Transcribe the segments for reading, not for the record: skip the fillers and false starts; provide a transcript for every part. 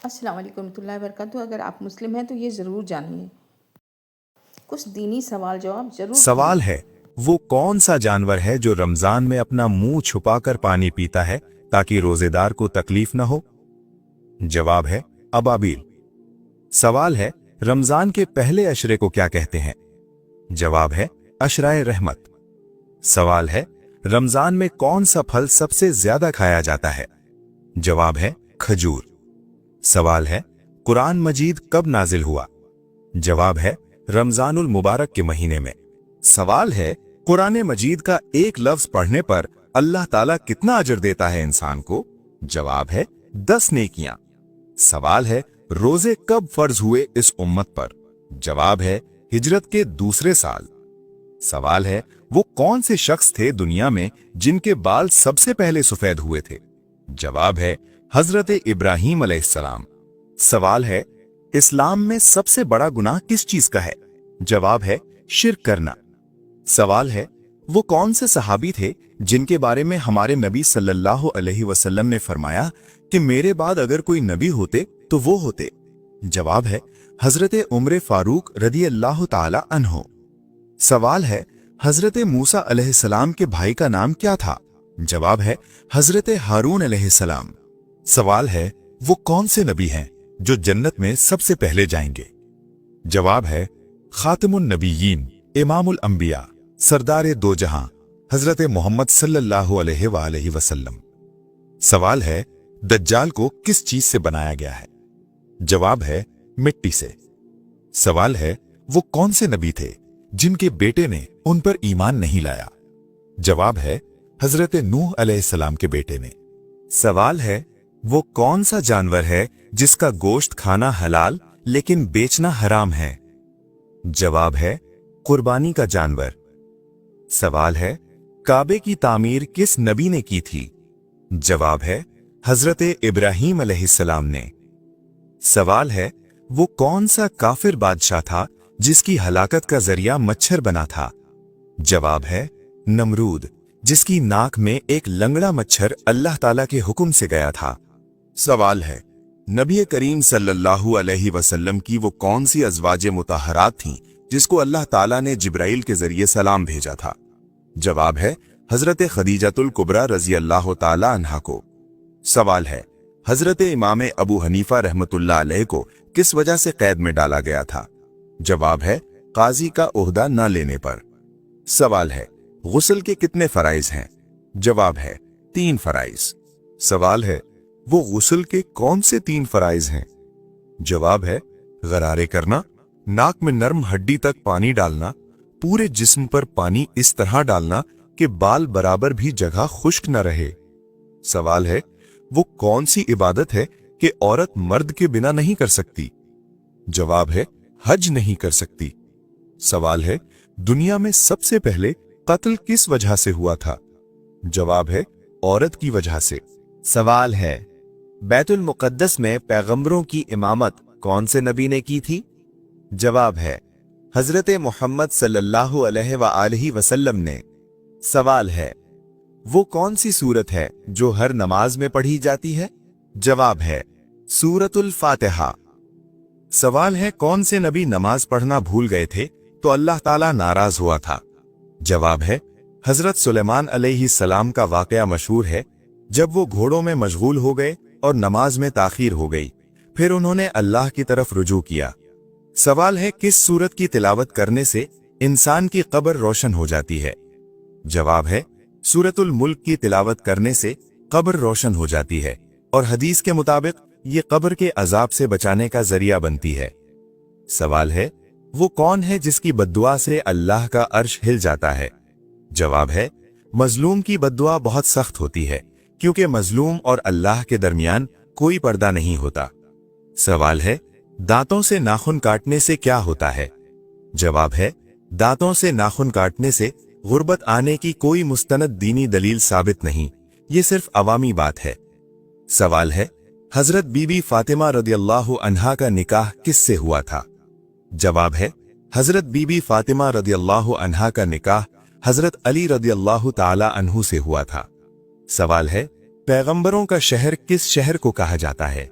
السلام علیکم ورحمۃ اللہ وبرکاتہ۔ اگر آپ مسلم ہیں تو یہ ضرور جانیے، کچھ دینی سوال جواب ضرور سوال ہے، وہ کون سا جانور ہے جو رمضان میں اپنا منہ چھپا کر پانی پیتا ہے تاکہ روزے دار کو تکلیف نہ ہو؟ جواب ہے ابابیل۔ سوال ہے، رمضان کے پہلے عشرے کو کیا کہتے ہیں؟ جواب ہے عشرۂ رحمت۔ سوال ہے، رمضان میں کون سا پھل سب سے زیادہ کھایا جاتا ہے؟ جواب ہے کھجور۔ سوال ہے، قرآن مجید کب نازل ہوا؟ جواب ہے رمضان المبارک کے مہینے میں۔ سوال ہے، قرآن مجید کا ایک لفظ پڑھنے پر اللہ تعالیٰ کتنا اجر دیتا ہے انسان کو؟ جواب ہے 10 نیکیاں۔ سوال ہے، روزے کب فرض ہوئے اس امت پر؟ جواب ہے ہجرت کے دوسرے سال۔ سوال ہے، وہ کون سے شخص تھے دنیا میں جن کے بال سب سے پہلے سفید ہوئے تھے؟ جواب ہے حضرت ابراہیم علیہ السلام۔ سوال ہے، اسلام میں سب سے بڑا گناہ کس چیز کا ہے؟ جواب ہے شرک کرنا۔ سوال ہے، وہ کون سے صحابی تھے جن کے بارے میں ہمارے نبی صلی اللہ علیہ وسلم نے فرمایا کہ میرے بعد اگر کوئی نبی ہوتے تو وہ ہوتے؟ جواب ہے حضرت عمر فاروق رضی اللہ تعالی عنہ۔ سوال ہے، حضرت موسیٰ علیہ السلام کے بھائی کا نام کیا تھا؟ جواب ہے حضرت ہارون علیہ السلام۔ سوال ہے، وہ کون سے نبی ہیں جو جنت میں سب سے پہلے جائیں گے؟ جواب ہے خاتم النبیین، امام الانبیاء، سردار دو جہاں، حضرت محمد صلی اللہ علیہ وآلہ وسلم۔ سوال ہے، دجال کو کس چیز سے بنایا گیا ہے؟ جواب ہے مٹی سے۔ سوال ہے، وہ کون سے نبی تھے جن کے بیٹے نے ان پر ایمان نہیں لایا؟ جواب ہے حضرت نوح علیہ السلام کے بیٹے نے۔ سوال ہے، وہ کون سا جانور ہے جس کا گوشت کھانا حلال لیکن بیچنا حرام ہے؟ جواب ہے قربانی کا جانور۔ سوال ہے، کعبے کی تعمیر کس نبی نے کی تھی؟ جواب ہے حضرت ابراہیم علیہ السلام نے۔ سوال ہے، وہ کون سا کافر بادشاہ تھا جس کی ہلاکت کا ذریعہ مچھر بنا تھا؟ جواب ہے نمرود، جس کی ناک میں ایک لنگڑا مچھر اللہ تعالیٰ کے حکم سے گیا تھا۔ سوال ہے، نبی کریم صلی اللہ علیہ وسلم کی وہ کون سی ازواج مطہرات تھیں جس کو اللہ تعالیٰ نے جبرائیل کے ذریعے سلام بھیجا تھا؟ جواب ہے حضرت خدیجۃ الکبریٰ رضی اللہ تعالی عنہا کو۔ سوال ہے، حضرت امام ابو حنیفہ رحمۃ اللہ علیہ کو کس وجہ سے قید میں ڈالا گیا تھا؟ جواب ہے قاضی کا عہدہ نہ لینے پر۔ سوال ہے، غسل کے کتنے فرائض ہیں؟ جواب ہے 3 فرائض۔ سوال ہے، وہ غسل کے کون سے 3 فرائض ہیں؟ جواب ہے غرارے کرنا، ناک میں نرم ہڈی تک پانی ڈالنا، پورے جسم پر پانی اس طرح ڈالنا کہ بال برابر بھی جگہ خشک نہ رہے۔ سوال ہے، وہ کون سی عبادت ہے کہ عورت مرد کے بنا نہیں کر سکتی؟ جواب ہے حج نہیں کر سکتی۔ سوال ہے، دنیا میں سب سے پہلے قتل کس وجہ سے ہوا تھا؟ جواب ہے عورت کی وجہ سے۔ سوال ہے، بیت المقدس میں پیغمبروں کی امامت کون سے نبی نے کی تھی؟ جواب ہے حضرت محمد صلی اللہ علیہ وآلہ وسلم نے۔ سوال ہے، وہ کون سی سورت ہے جو ہر نماز میں پڑھی جاتی ہے؟ جواب ہے سورۃ الفاتحہ۔ سوال ہے، کون سے نبی نماز پڑھنا بھول گئے تھے تو اللہ تعالیٰ ناراض ہوا تھا؟ جواب ہے حضرت سلیمان علیہ السلام کا واقعہ مشہور ہے، جب وہ گھوڑوں میں مشغول ہو گئے اور نماز میں تاخیر ہو گئی، پھر انہوں نے اللہ کی طرف رجوع کیا۔ سوال ہے، کس سورت کی تلاوت کرنے سے انسان کی قبر روشن ہو جاتی ہے؟ جواب ہے سورۃ الملک کی تلاوت کرنے سے قبر روشن ہو جاتی ہے، اور حدیث کے مطابق یہ قبر کے عذاب سے بچانے کا ذریعہ بنتی ہے۔ سوال ہے، وہ کون ہے جس کی بددعا سے اللہ کا عرش ہل جاتا ہے؟ جواب ہے مظلوم کی بددعا بہت سخت ہوتی ہے، کیونکہ مظلوم اور اللہ کے درمیان کوئی پردہ نہیں ہوتا۔ سوال ہے، دانتوں سے ناخن کاٹنے سے کیا ہوتا ہے؟ جواب ہے دانتوں سے ناخن کاٹنے سے غربت آنے کی کوئی مستند دینی دلیل ثابت نہیں، یہ صرف عوامی بات ہے۔ سوال ہے، حضرت بی بی فاطمہ رضی اللہ عنہا کا نکاح کس سے ہوا تھا؟ جواب ہے حضرت بی بی فاطمہ رضی اللہ عنہا کا نکاح حضرت علی رضی اللہ تعالی عنہ سے ہوا تھا۔ سوال ہے، پیغمبروں کا شہر کس شہر کو کہا جاتا ہے؟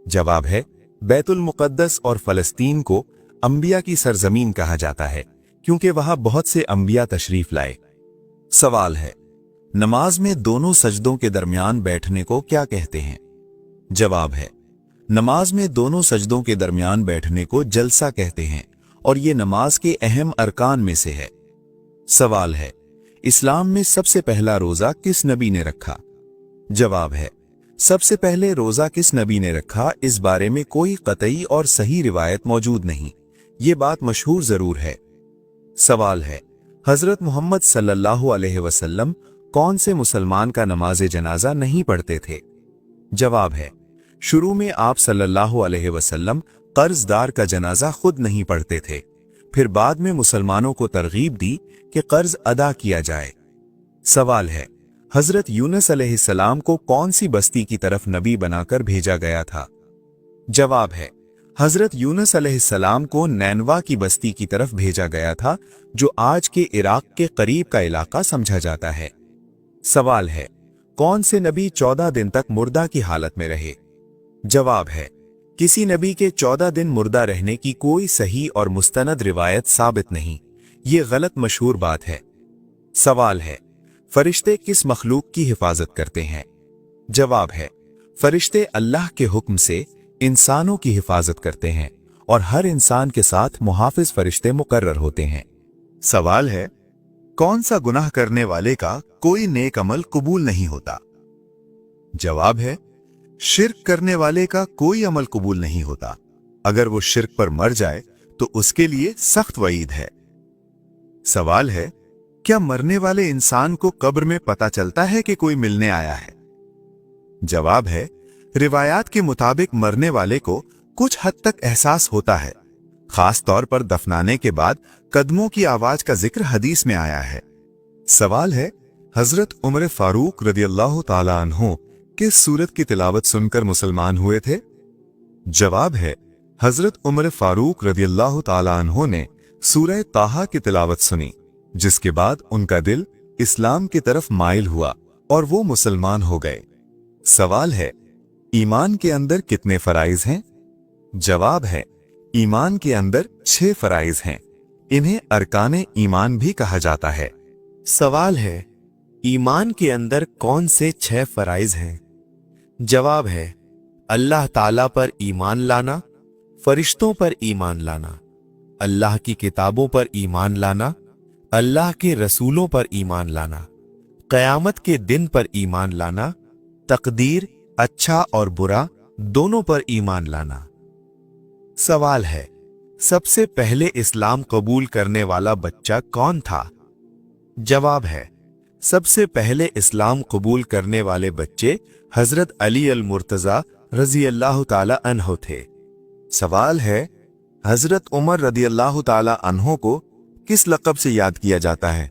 जवाब है, बैतुल मुक़द्दस और फ़लस्तीन को अंबिया की सरजमीन कहा जाता है क्योंकि वहां बहुत से अंबिया तशरीफ लाए। सवाल है, नमाज में दोनों सजदों के दरमियान बैठने को क्या कहते हैं? जवाब है, नमाज में दोनों सजदों के दरमियान बैठने को जलसा कहते हैं और ये नमाज के अहम अरकान में से है। सवाल है, इस्लाम में सबसे पहला रोजा किस नबी ने रखा? जवाब है, सबसे पहले रोजा किस नबी ने रखा इस बारे में कोई कतई और सही रिवायत मौजूद नहीं, ये बात मशहूर जरूर है। सवाल है, हजरत मोहम्मद सल्लल्लाहु अलैहि वसल्लम कौन से मुसलमान का नमाज जनाजा नहीं पढ़ते थे? जवाब है, शुरू में आप सल्लल्लाहु अलैहि वसल्लम कर्जदार का जनाजा खुद नहीं पढ़ते थे, फिर बाद में मुसलमानों को तरगीब दी कि कर्ज अदा किया जाए। सवाल है, हजरत यूनुस अलैहिस्सलाम को कौन सी बस्ती की तरफ नबी बनाकर भेजा गया था? जवाब है, हजरत यूनुस अलैहिस्सलाम को नैनवा की बस्ती की तरफ भेजा गया था जो आज के इराक के करीब का इलाका समझा जाता है। सवाल है, कौन से नबी 14 दिन तक मुर्दा की हालत में रहे? जवाब है, किसी नबी के 14 दिन मुर्दा रहने की कोई सही और मुस्तनद रिवायत साबित नहीं, ये गलत मशहूर बात है। सवाल है, फरिश्ते किस मखलूक की हिफाजत करते हैं? जवाब है, फरिश्ते अल्लाह के हुक्म से इंसानों की हिफाजत करते हैं और हर इंसान के साथ मुहाफिज फरिश्ते मुकर्रर होते हैं। सवाल है, कौन सा गुनाह करने वाले का कोई नेक अमल कबूल नहीं होता? जवाब है, शिर्क करने वाले का कोई अमल कबूल नहीं होता। अगर वो शिर्क पर मर जाए तो उसके लिए सख्त वईद है। सवाल है, क्या मरने वाले इंसान को कब्र में पता चलता है कि कोई मिलने आया है? जवाब है, रिवायात के मुताबिक मरने वाले को कुछ हद तक एहसास होता है, खास तौर पर दफनाने के बाद कदमों की आवाज का जिक्र हदीस में आया है। सवाल है, हजरत उमर फारूक रदियल्लाहु ताला अन्हु किस सूरत की तिलावत सुनकर मुसलमान हुए थे? जवाब है, हजरत उमर फारूक रदियल्लाहु ताला अन्हु ने सूरह ताहा की तिलावत सुनी, जिसके बाद उनका दिल इस्लाम की तरफ माइल हुआ और वो मुसलमान हो गए। सवाल है, ईमान के अंदर कितने फराइज हैं? जवाब है, ईमान के अंदर 6 फराइज हैं। इन्हें अरकाने ईमान भी कहा जाता है। सवाल है, ईमान के अंदर कौन से 6 फराइज हैं? जवाब है, अल्लाह ताला पर ईमान लाना, फरिश्तों पर ईमान लाना, अल्लाह की किताबों पर ईमान लाना, अल्लाह के रसूलों पर ईमान लाना, क़यामत के दिन पर ईमान लाना, तकदीर अच्छा और बुरा दोनों पर ईमान लाना। सवाल है, सबसे पहले इस्लाम कबूल करने वाला बच्चा कौन था? जवाब है, सबसे पहले इस्लाम कबूल करने वाले बच्चे हजरत अली अल मुर्तजा रजी अल्लाह ताला अन्हो थे। सवाल है, हजरत उमर रदी अल्लाह ताला अन्हो को किस लक़ब से याद किया जाता है?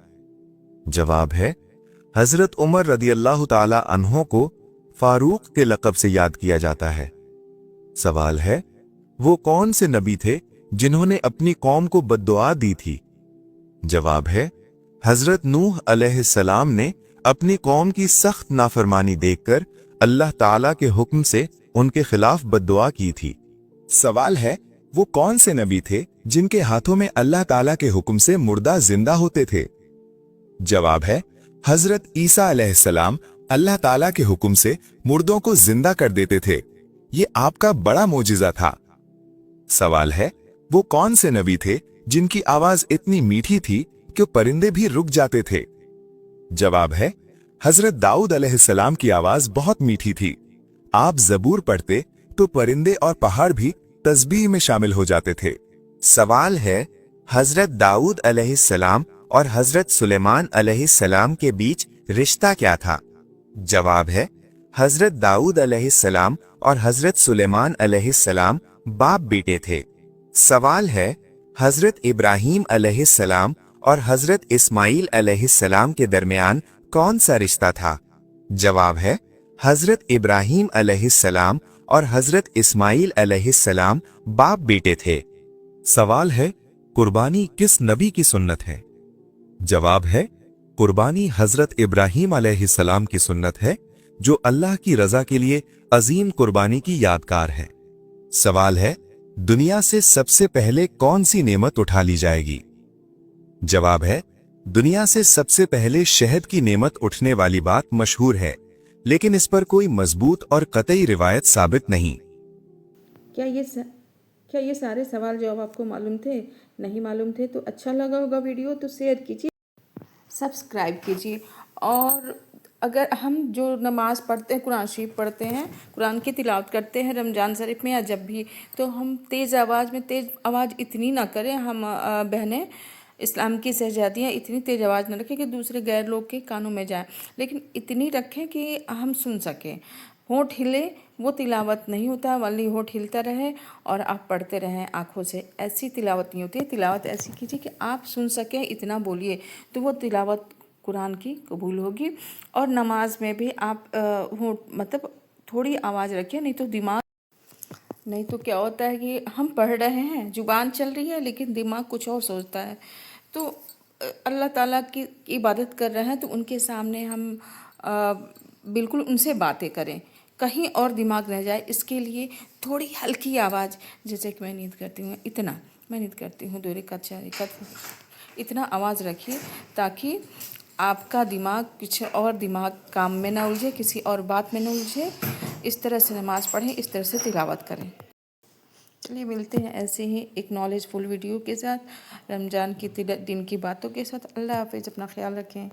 जवाब है, हजरत उमर रदी अल्लाह ताला अन्हो को फारूक के लक़ब से याद किया जाता है। सवाल है, वो कौन से नबी थे जिन्होंने अपनी कौम को बद्दुआ दी थी? जवाब है, हजरत नूह अलैहिस्सलाम ने अपनी कौम की सख्त नाफरमानी देखकर अल्लाह ताला के हुक्म से उनके खिलाफ बद्दुआ की थी। सवाल है, वो कौन से नबी थे जिनके हाथों में अल्लाह ताला के हुक्म से मुर्दा जिंदा होते थे? जवाब है, हजरत ईसा अलैहिस्सलाम अल्लाह ताला के हुक्म से मुर्दों को जिंदा कर देते थे। ये आपका बड़ा मोजिजा था। सवाल है, वो कौन से नबी थे जिनकी आवाज इतनी मीठी थी कि परिंदे भी रुक जाते थे? जवाब है, हजरत दाऊद अलैहिस्सलाम की आवाज बहुत मीठी थी। आप ज़बूर पढ़ते तो परिंदे और पहाड़ भी तस्बीह में शामिल हो जाते थे। सवाल है, हजरत दाऊद अलैहिस्सलाम और हजरत सुलेमान अलैहिस्सलाम के बीच रिश्ता क्या था? जवाब है, हजरत दाऊद अलैहिस्सलाम और हजरत सुलेमान अलैहिस्सलाम बाप बेटे थे। सवाल है, हजरत इब्राहीम अलैहिस्सलाम और हजरत इस्माइल अलैहिस्सलाम के दरमियान कौन सा रिश्ता था? जवाब है, हजरत इब्राहीम अलैहिस्सलाम और हजरत इस्माइल अलैहिस्सलाम बाप बेटे थे। सवाल है, कुर्बानी किस नबी की सुन्नत है? जवाब है, कुर्बानी हजरत इब्राहीम अलैहिस्सलाम की सुन्नत है, जो अल्लाह की रजा के लिए अजीम कुर्बानी की यादगार है। सवाल है, दुनिया से सबसे पहले कौन सी नेमत उठा ली जाएगी? जवाब है, दुनिया से सबसे पहले शहद की नेमत उठने वाली बात मशहूर है, लेकिन इस पर कोई मजबूत और कतई रिवायत साबित नहीं। क्या ये सारे सवाल जवाब आपको मालूम थे? नहीं मालूम थे तो अच्छा लगा होगा वीडियो तो शेयर कीजिए, सब्सक्राइब कीजिए। और अगर हम जो नमाज़ पढ़ते हैं, कुरान शरीफ पढ़ते हैं, कुरान की तिलावत करते हैं रमज़ान शरीफ में या जब भी, तो हम तेज़ आवाज़ इतनी ना करें। हम बहनें इस्लाम की शहजादियाँ इतनी तेज़ आवाज़ न रखें कि दूसरे गैर लोग के कानों में जाए, लेकिन इतनी रखें कि हम सुन सकें। होंठ हिले वो तिलावत नहीं होता, वली होंठ हिलता रहे और आप पढ़ते रहें आँखों से, ऐसी तिलावत नहीं होती है। तिलावत ऐसी कीजिए कि आप सुन सकें, इतना बोलिए, तो वो तिलावत कुरान की कबूल होगी। और नमाज में भी आप मतलब थोड़ी आवाज़ रखिए, नहीं तो क्या होता है कि हम पढ़ रहे हैं, जुबान चल रही है लेकिन दिमाग कुछ और सोचता है। तो अल्लाह ताला की इबादत कर रहे हैं तो उनके सामने हम बिल्कुल उनसे बातें करें, कहीं और दिमाग न जाए। इसके लिए थोड़ी हल्की आवाज़, जैसे कि मैं नींद करती हूँ, मैं नींद करती हूँ 2 रकात 4 रकात, इतना आवाज़ रखिए ताकि आपका दिमाग कुछ और दिमाग काम में ना उलझे, किसी और बात में ना उलझे। इस तरह से नमाज़ पढ़ें, इस तरह से तिलावत करें। चलिए मिलते हैं ऐसे ही एक नॉलेजफुल वीडियो के साथ, रमज़ान की दिन की बातों के साथ। अल्लाह हाफ़िज़, अपना ख्याल रखें।